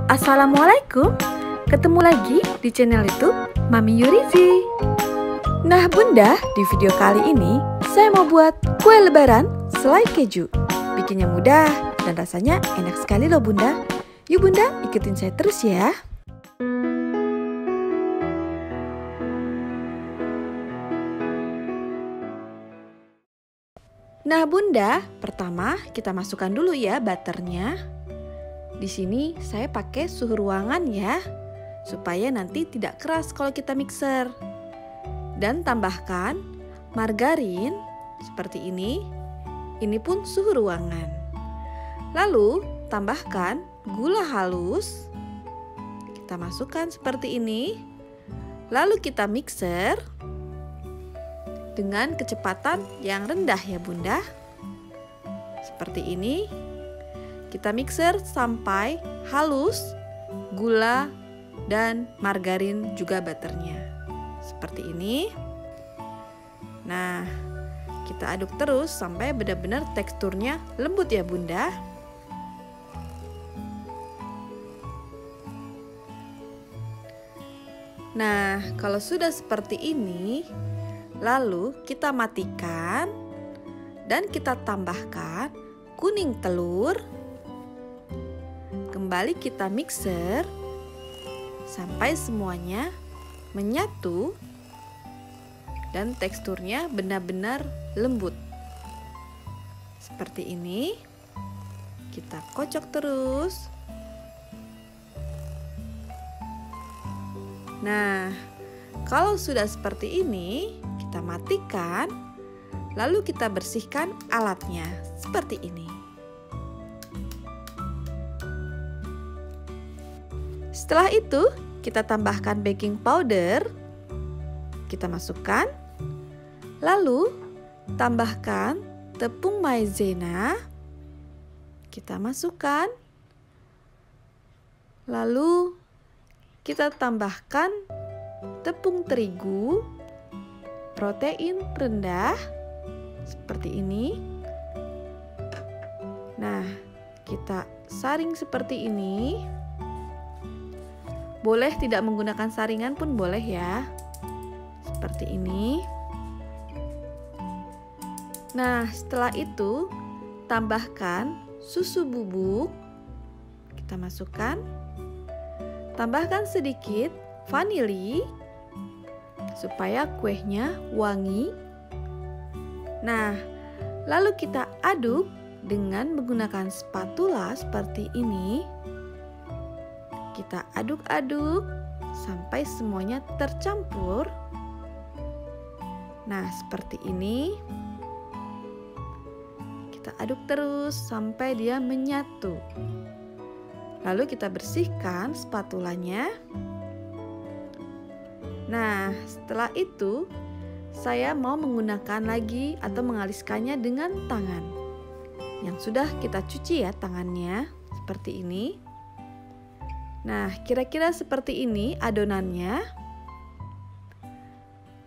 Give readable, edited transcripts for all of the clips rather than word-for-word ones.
Assalamualaikum, ketemu lagi di channel YouTube Mami Yurizi. Nah bunda, di video kali ini saya mau buat kue lebaran selai keju. Bikinnya mudah dan rasanya enak sekali loh bunda. Yuk bunda, ikutin saya terus ya. Nah bunda, pertama kita masukkan dulu ya butternya. Di sini saya pakai suhu ruangan ya, supaya nanti tidak keras kalau kita mixer. Dan tambahkan margarin seperti ini pun suhu ruangan. Lalu tambahkan gula halus, kita masukkan seperti ini. Lalu kita mixer dengan kecepatan yang rendah ya bunda. Seperti ini. Kita mixer sampai halus gula dan margarin juga butternya. Seperti ini. Nah, kita aduk terus sampai benar-benar teksturnya lembut ya bunda. Nah, kalau sudah seperti ini, lalu kita matikan dan kita tambahkan kuning telur. Kembali kita mixer sampai semuanya menyatu dan teksturnya benar-benar lembut. Seperti ini. Kita kocok terus. Nah, kalau sudah seperti ini, kita matikan. Lalu kita bersihkan alatnya seperti ini. Setelah itu, kita tambahkan baking powder. Kita masukkan. Lalu, tambahkan tepung maizena. Kita masukkan. Lalu, kita tambahkan tepung terigu, protein rendah, seperti ini. Nah, kita saring seperti ini. Boleh tidak menggunakan saringan pun boleh ya. Seperti ini. Nah, setelah itu tambahkan susu bubuk. Kita masukkan. Tambahkan sedikit vanili supaya kuenya wangi. Nah, lalu kita aduk dengan menggunakan spatula seperti ini. Kita aduk-aduk sampai semuanya tercampur. Nah, seperti ini. Kita aduk terus sampai dia menyatu. Lalu kita bersihkan spatulanya. Nah, setelah itu saya mau menggunakan lagi atau mengaliskannya dengan tangan. Yang sudah kita cuci ya tangannya, seperti ini. Nah, kira-kira seperti ini adonannya.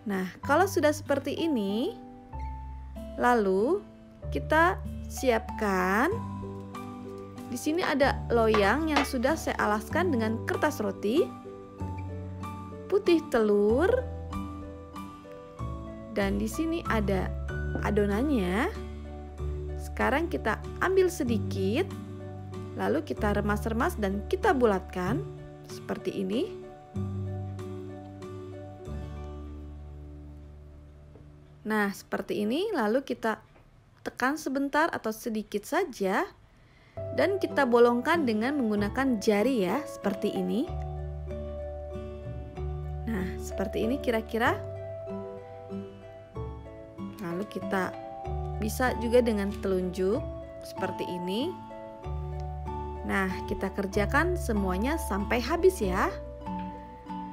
Nah, kalau sudah seperti ini, lalu kita siapkan. Di sini ada loyang yang sudah saya alaskan dengan kertas roti, putih telur, dan di sini ada adonannya. Sekarang kita ambil sedikit. Lalu kita remas-remas dan kita bulatkan seperti ini. Nah, seperti ini. Lalu kita tekan sebentar atau sedikit saja. Dan kita bolongkan dengan menggunakan jari ya, seperti ini. Nah, seperti ini kira-kira. Lalu kita bisa juga dengan telunjuk seperti ini. Nah, kita kerjakan semuanya sampai habis ya.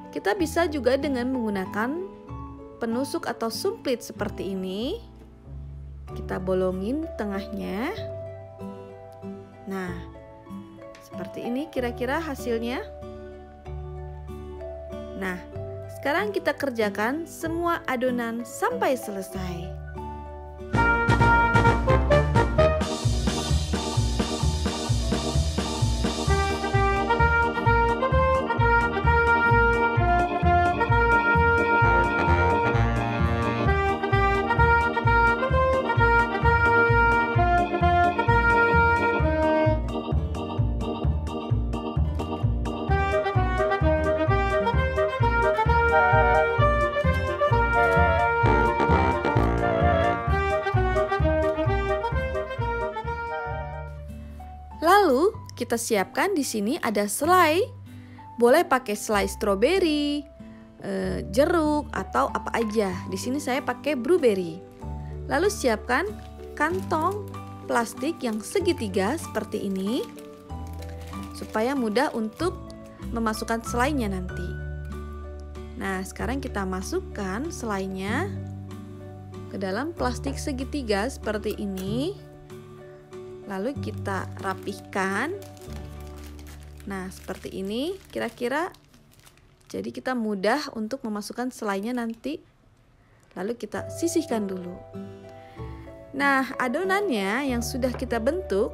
Kita bisa juga dengan menggunakan penusuk atau sumplit seperti ini. Kita bolongin tengahnya. Nah, seperti ini kira-kira hasilnya. Nah, sekarang kita kerjakan semua adonan sampai selesai. Lalu kita siapkan di sini ada selai. Boleh pakai selai stroberi, jeruk atau apa aja. Di sini saya pakai blueberry. Lalu siapkan kantong plastik yang segitiga seperti ini supaya mudah untuk memasukkan selainya nanti. Nah, sekarang kita masukkan selainya ke dalam plastik segitiga seperti ini. Lalu kita rapihkan. Nah, seperti ini kira-kira. Jadi kita mudah untuk memasukkan selainya nanti. Lalu kita sisihkan dulu. Nah, adonannya yang sudah kita bentuk,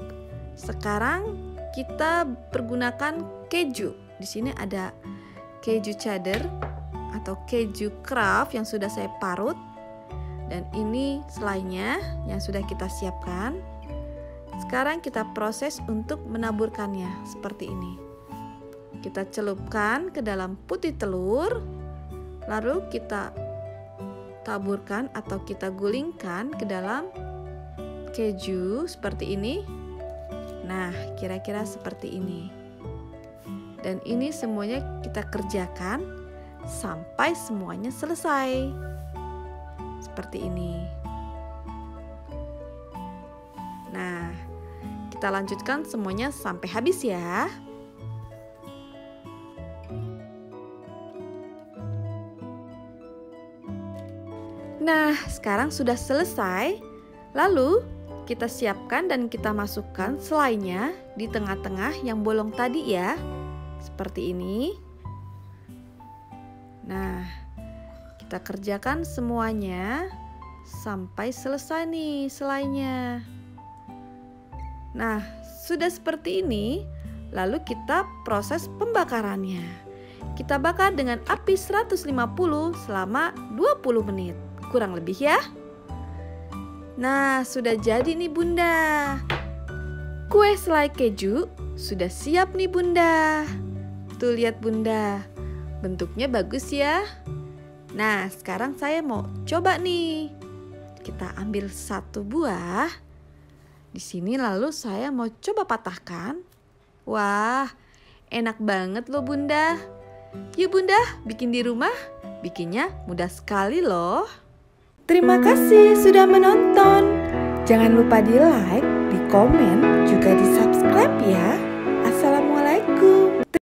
sekarang kita pergunakan keju. Di sini ada keju cheddar atau keju Kraft yang sudah saya parut. Dan ini selainya yang sudah kita siapkan. Sekarang kita proses untuk menaburkannya seperti ini. Kita celupkan ke dalam putih telur, lalu kita taburkan atau kita gulingkan ke dalam keju seperti ini. Nah, kira-kira seperti ini. Dan ini semuanya kita kerjakan sampai semuanya selesai. Seperti ini. Nah, kita lanjutkan semuanya sampai habis ya. Nah, sekarang sudah selesai. Lalu kita siapkan dan kita masukkan selainya di tengah-tengah yang bolong tadi ya. Seperti ini. Nah, kita kerjakan semuanya sampai selesai nih selainya. Nah, sudah seperti ini, lalu kita proses pembakarannya. Kita bakar dengan api 150 selama 20 menit, kurang lebih ya. Nah, sudah jadi nih Bunda. Kue selai keju sudah siap nih Bunda. Tuh lihat Bunda, bentuknya bagus ya. Nah, sekarang saya mau coba nih. Kita ambil satu buah. Di sini lalu saya mau coba patahkan. Wah, enak banget loh Bunda. Yuk Bunda, bikin di rumah. Bikinnya mudah sekali loh. Terima kasih sudah menonton. Jangan lupa di like, di komen, juga di subscribe ya.